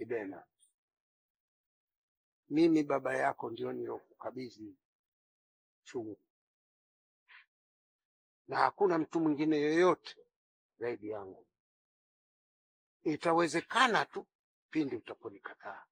Kidena, mimi baba yako ndio nilokukabidhi chungu, na hakuna mtu mwingine yoyote zaidi yangu. Itawezekana tu pindi utaponikataa.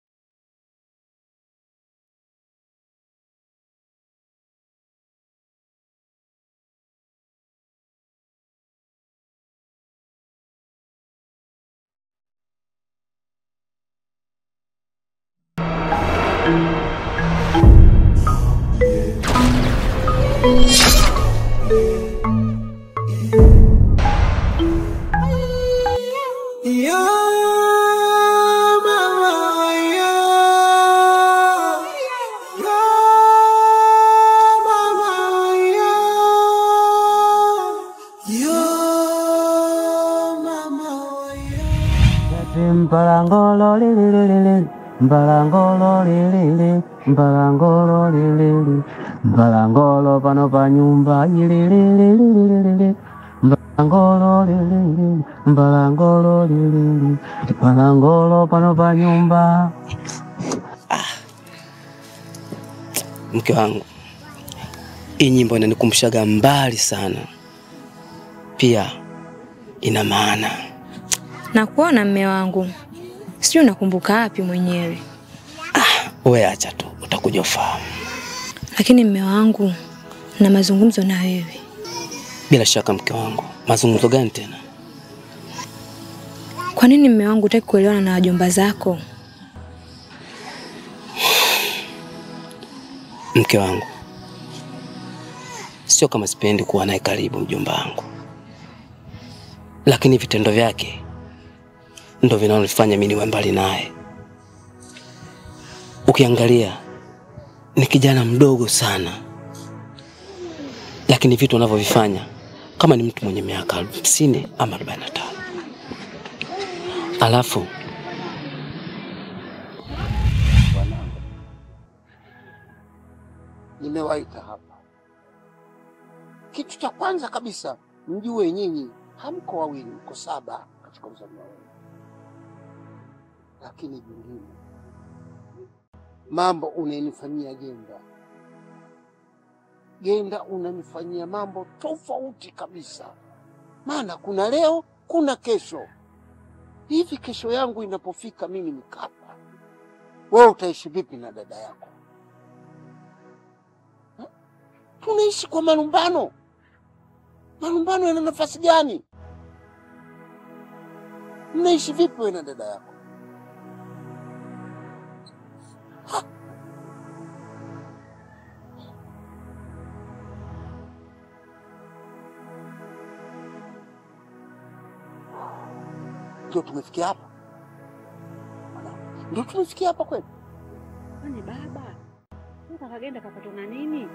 Mbalangolo lili, mbalangolo lili, mbalangolo lili, mbalangolo pano pa nyumba lili, mbalangolo lili, mbalangolo lili, mbalangolo pano pa nyumba. Mke wangu, hii nyimbo inanikumbushaga mbali sana, pia ina maana. Nakuona mme wangu, sijui unakumbuka wapi mwenyewe. Wewe acha tu, utakuja ufahamu. Lakini mme wangu, na mazungumzo na wewe. Bila shaka mke wangu, mazungumzo gani tena? Kwa nini mme wangu hutaki kuelewana na wajomba zako? Mke wangu, sio kama sipendi kuwa naye karibu mjomba wangu, lakini vitendo vyake ndio vinanifanya mimi niwe mbali naye. Ukiangalia ni kijana mdogo sana, lakini vitu anavyovifanya kama ni mtu mwenye miaka 50 ama 45. Alafu Wanangu, nimewaita hapa. Kitu cha kwanza kabisa, mjue nyinyi hamko wawili, mko 7 katika uzalima wenu. Lakini jingine, mambo unanifanyia Genda unanifanyia mambo tofauti kabisa. Maana kuna leo, kuna kesho. Hivi kesho yangu inapofika mimi nikafa, wewe utaishi vipi na dada yako? Tunaishi kwa malumbano. Malumbano yana nafasi gani? Mnaishi vipi wewe na dada yako? Ndio tumefikia hapa. Ndio tumefikia hapa kweli. Kwani baba, sasa kagenda kapatwa na nini?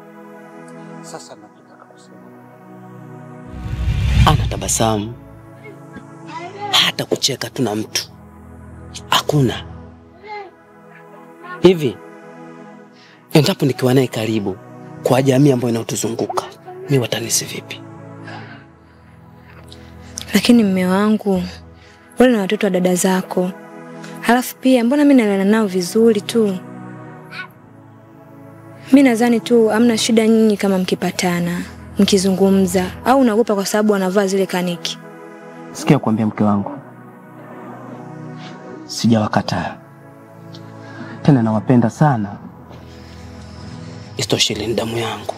Sasa nataka kusema, anatabasamu, hata kucheka tu na mtu hakuna. Hivi endapo nikiwa naye karibu kwa jamii ambayo inatuzunguka, mimi watanisi vipi? Lakini mme wangu, wale na watoto wa dada zako. Halafu pia mbona mimi nalala nao vizuri tu? Mimi nadhani tu hamna shida nyinyi kama mkipatana, mkizungumza, au unaogopa kwa sababu wanavaa zile kaniki. Sikia kuambia mke wangu, sijawakataa. Tena nawapenda sana. Isitoshe ni damu yangu.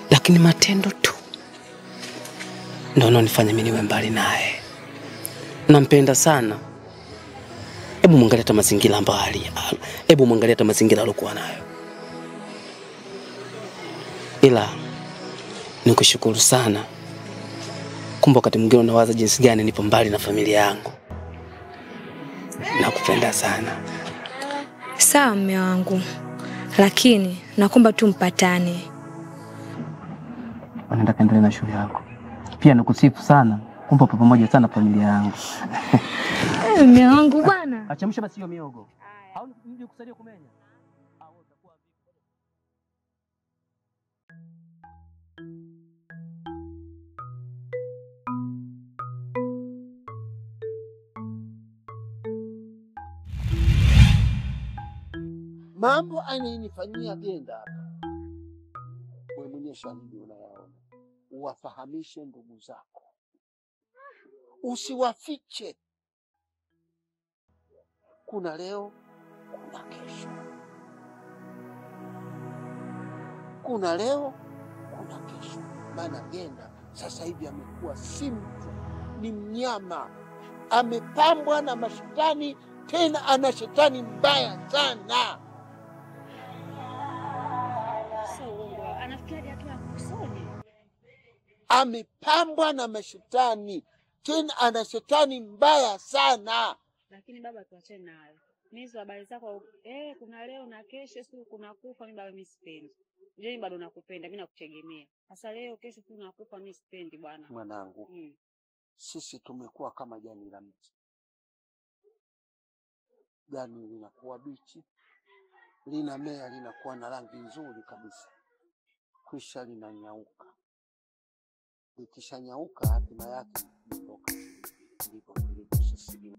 Lakini matendo tu ndio yananifanya mimi niwe mbali naye. Nampenda sana. Hebu muangalie hata mazingira ambayo hebu muangalie hata mazingira aliyokuwa nayo. Ila nikushukuru sana. Kumbe wakati mwingine unawaza jinsi gani nipo mbali na familia yangu. Nakupenda sana. Sawa mme wangu. Lakini naomba tu mpatane. Wanaenda kaendelea na shule yako. Pia nakusifu sana. Kumbe upo pamoja sana familia yangu. Mme wangu bwana. Achemsha basi hiyo miogo. Au nje kusaidia kumenya. mambo anayonifanyia Genda hapa. Wewe mwenyewe shahidi unayaona. Uwafahamishe ndugu zako, usiwafiche. Kuna leo, kuna kesho. Kuna leo, kuna kesho. Maana Genda sasa hivi amekuwa si mtu, ni mnyama. Amepambwa na mashetani, tena ana shetani mbaya sana. Anafikiria tu akusoni. Amepambwa na mashetani, tena ana shetani mbaya sana. Lakini baba, tuachane nayo. Mimi hizo habari zako kuna leo na kesho, siku kuna kufa, mimi baba mimi sipendi. Mimi bado nakupenda, mimi nakutegemea. Sasa leo kesho tu nakufa, mimi sipendi bwana. Mwanangu, sisi tumekuwa kama jani la mti. Jani linakuwa bichi, linamea, linakuwa na rangi nzuri kabisa, kisha linanyauka. Likishanyauka hatima yake kutoka. Ndipo tulipo sisi.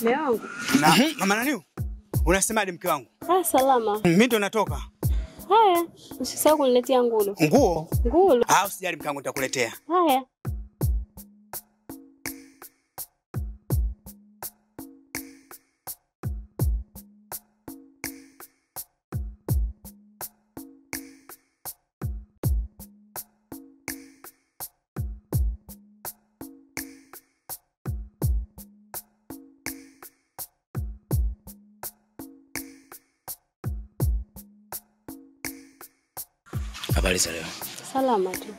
Mume wangu. Mama nani? Unasemaje mke wangu? Salama. Mimi ndo natoka. Haya, usisahau kuniletea nguo. Nguo? Nguo. Usijali mke wangu, nitakuletea. Haya. Habari za leo? Salama tu.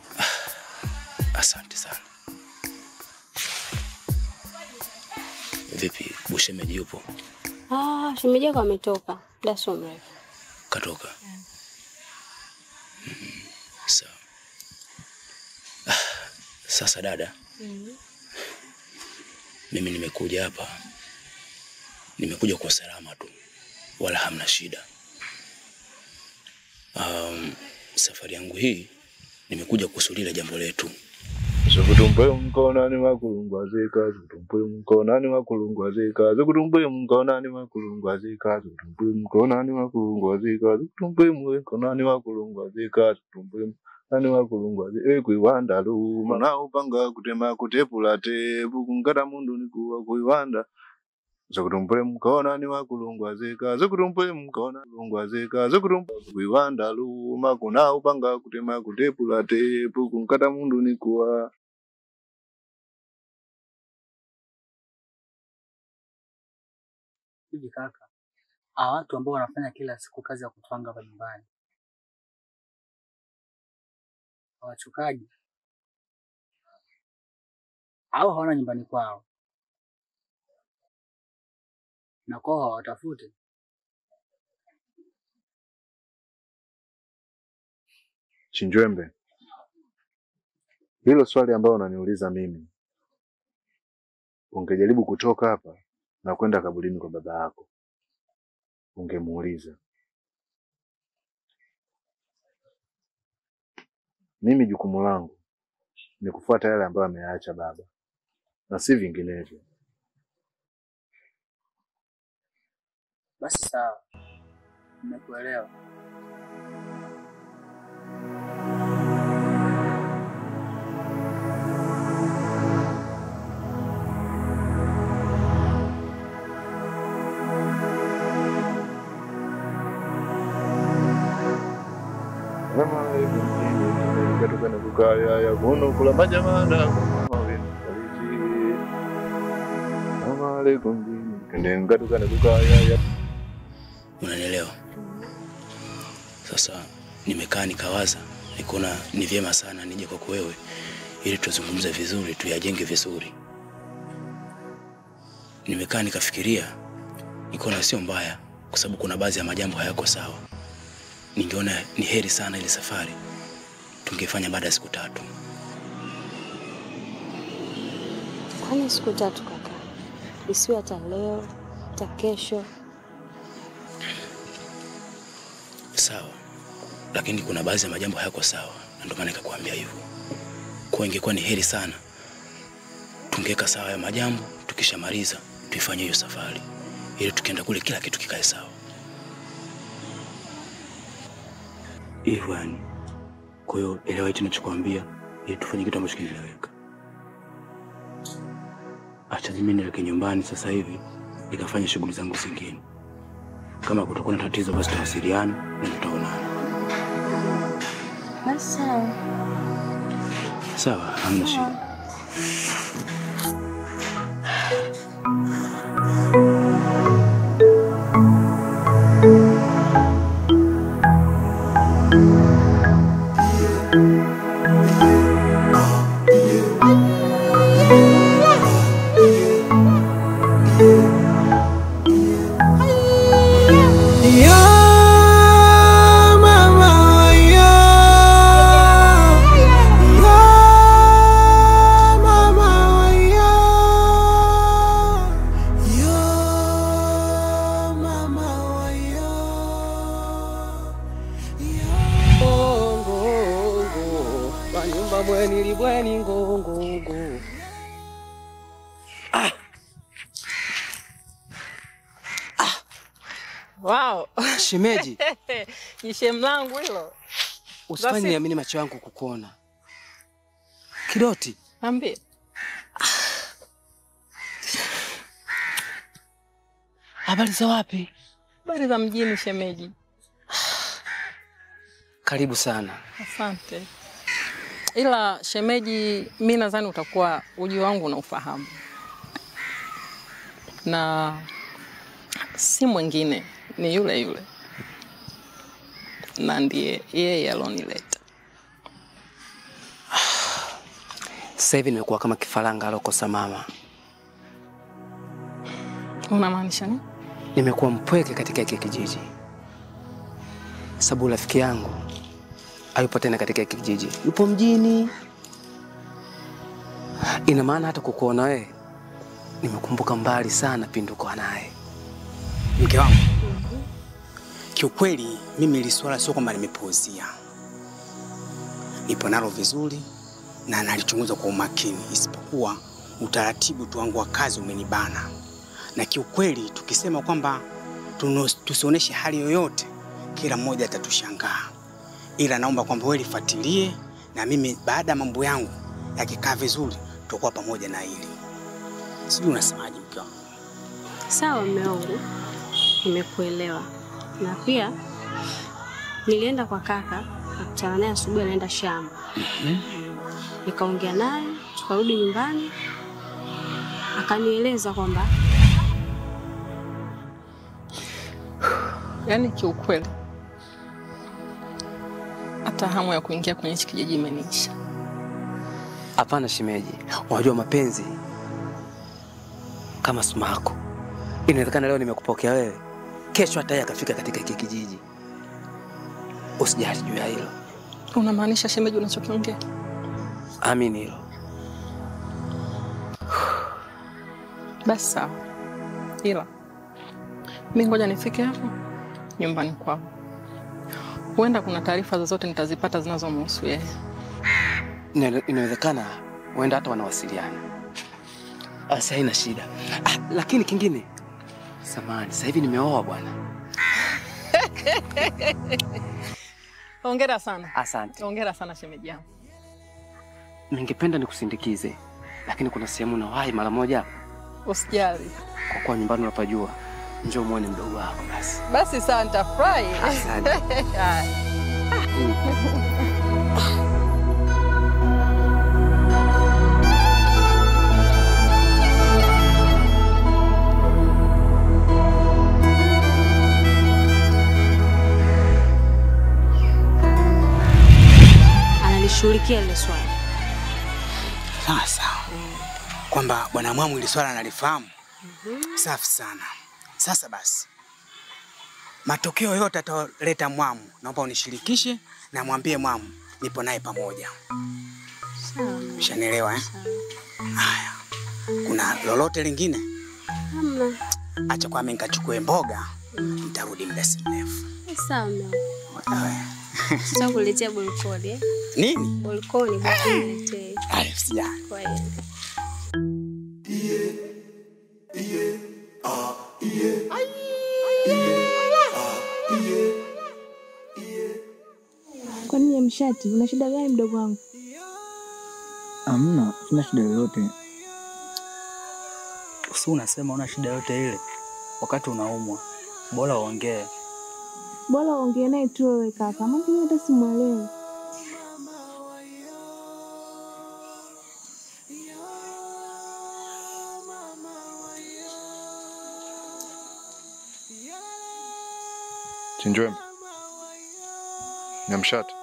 Asante sana. Vipi, Bushemeji yupo? Shemeji yako ametoka. Muda sio mrefu. Katoka? Sawa. Sasa dada. Mimi nimekuja hapa. Nimekuja kwa salama tu. Wala hamna shida. Safari yangu hii nimekuja kusulia jambo letu. Zukutumbe mkonani wakulungwazika, zukutumbe mkonani wakulungwazika, zukutumbe mkonani wakulungwazika, zukutumbe mkonani wakulungwazika, zukutumbe mkonani wakulungwazika, zukutumbe mkonani wakulungwazika. Kuiwanda luma na upanga kutema kutepula tebu kungata mundu nikuwa kuiwanda. Zukutumbe mkonani wakulungwazika, zukutumbe mkonani wakulungwazika, zukutumbe kuiwanda luma kuna upanga kutema kutepula tebu kungata mundu nikuwa. Hivi kaka, hawa watu ambao wanafanya kila siku kazi ya kutwanga hapa nyumbani, hawachukaji au hawana nyumbani kwao na kwao hawatafute? Chinjwembe, hilo swali ambalo unaniuliza mimi, ungejaribu kutoka hapa na kwenda kaburini kwa baba yako, ungemuuliza. Mimi jukumu langu ni kufuata yale ambayo ameacha baba na si vinginevyo. Basi sawa, nimekuelewa. Katukana kukaya ya kuno kula majamana mawini Assalamu alaikum kende katukana kukaya ya. Unanielewa? Sasa nimekaa nikawaza, nikaona ni vyema sana nije kwako wewe ili tuzungumze vizuri, tuyajenge vizuri. Nimekaa nikafikiria, nikaona sio mbaya kwa sababu kuna baadhi ya majambo hayako sawa. Ningeona ni heri sana ile safari tungefanya baada ya siku 3. Kwani siku 3 kaka? Isiwe hata leo hata kesho. Sawa. Lakini kuna baadhi ya majambo hayako sawa. Ndio maana nikakwambia hivyo. Kwa ingekuwa ni heri sana tungeka sawa ya majambo, tukishamaliza tuifanye hiyo safari ili tukienda kule kila kitu kikae sawa. Hivyo yani. Kwa hiyo elewa hicho ninachokuambia ili tufanye kitu ambacho kinaeleweka. Acha mimi nielekee nyumbani sasa hivi nikafanye shughuli zangu zingine. Kama kutakuwa na tatizo basi tuwasiliane na tutaonana. Basi sawa. Sawa, hamna shida. Wow. Shemeji. Ni shemu langu hilo. Usifanye niamini macho yangu kukuona. Kidoti. Ambie. Habari za wapi? Habari za mjini shemeji. Karibu sana. Asante. Ila shemeji, mimi nadhani utakuwa ujio wangu unaufahamu. Na si mwingine, ni yule yule. Na ndiye yeye alonileta. Sasa hivi nimekuwa kama kifaranga alokosa mama. Unamaanisha nini? Nimekuwa mpweke katika hiki kijiji. Sababu rafiki yangu hayupo tena katika hiki kijiji. Yupo mjini. Ina maana hata kukuona wewe nimekumbuka mbali sana pindi uko naye. Mke wangu. Kiukweli mimi ili swala sio kwamba nimepuuzia. Nipo nalo vizuri na nalichunguza kwa umakini, isipokuwa utaratibu tu wangu wa kazi umenibana. Na kiukweli tukisema kwamba tusioneshe hali yoyote, kila mmoja atatushangaa. Ila naomba kwamba wewe lifuatilie na mimi baada ya mambo yangu yakikaa vizuri tutakuwa pamoja na hili. Sijui unasemaje mke wangu? Sawa mume wangu. Nimekuelewa. Na pia nilienda kwa kaka, nakutana naye asubuhi anaenda shamba. Nikaongea naye, tukarudi nyumbani. Akanieleza kwamba yaani kiukweli hata hamu ya kuingia kwenye kijiji imeniisha. Hapana shemeji, unajua mapenzi kama sumako. Inawezekana leo nimekupokea wewe, kesho hata yeye akafika katika hiki kijiji. Usijali juu ya hilo. Unamaanisha shemeji unachokiongea? Amini hilo. Basi sawa. Ila mimi ngoja nifike hapo nyumbani kwao. Huenda kuna taarifa zozote nitazipata zinazomhusu yeye. Inawezekana huenda hata wanawasiliana. Asa haina shida. Lakini kingine, samahani, sasa hivi nimeoa bwana. Hongera sana. Asante. Hongera sana shemeji yangu. Ningependa nikusindikize, lakini kuna sehemu na wahi mara moja. Usijali. Kwa kuwa nyumbani unapajua, njoo muone mdogo wako basi. Basi sawa, nitafurahi. Asante. Analishughulikia ile swala. Sasa kwamba bwana Mwamu ile swala analifahamu. Safi sana. Sasa basi, matokeo yote ataleta Mwamu, naomba unishirikishe na mwambie Mwamu nipo naye pamoja. Sawa. Ushanielewa eh? Haya. Kuna lolote lingine? Hamna. acha kwa mimi nikachukue mboga, nitarudi muda si mrefu. Sawa mume wangu. Sitakuletea bolkoni eh? Nini? Bolkoni niletee. Haya, sijali. Kwa hiyo. Kwa nini Mshati? Una shida gani mdogo wangu? Hamna, sina shida yoyote. Usi unasema una shida yoyote ile wakati unaumwa. Bora uongee. Bora uongee naye tu wewe kaka. Mimi hata simuelewi. Chinjwembe na Mshati,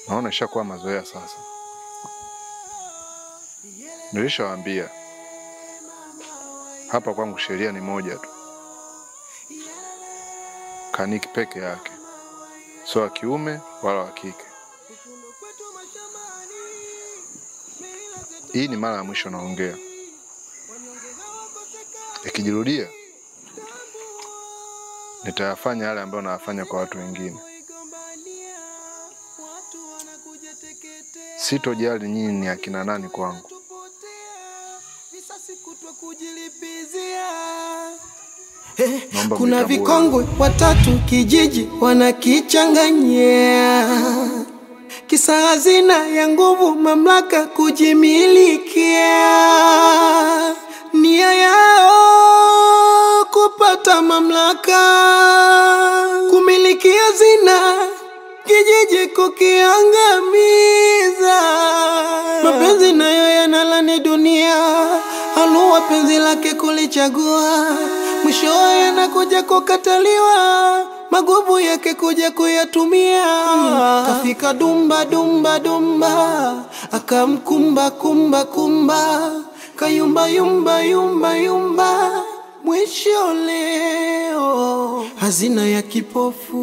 naona ishakuwa mazoea sasa. Nilishawaambia hapa kwangu sheria ni moja tu, Kaniki peke yake, sio wa kiume wala wa kike. Hii ni mara ya mwisho naongea, ikijirudia nitayafanya yale ambayo nayafanya kwa watu wengine. Sitojali nyinyi ni akina nani kwangu. Kuna vikongwe watatu kijiji wanakichanganyia, kisa hazina ya nguvu, mamlaka kujimilikia, nia yao kupata mamlaka, kumiliki hazina, kijiji kukiangamiza. Mapenzi nayo yanalani dunia, alua penzi lake kulichagua, mwisho yanakuja kukataliwa, maguvu yake kuja kuyatumia. Kafika dumba dumba dumba, akamkumba kumba kumba, kayumba yumba yumba yumba, mwisho leo hazina ya kipofu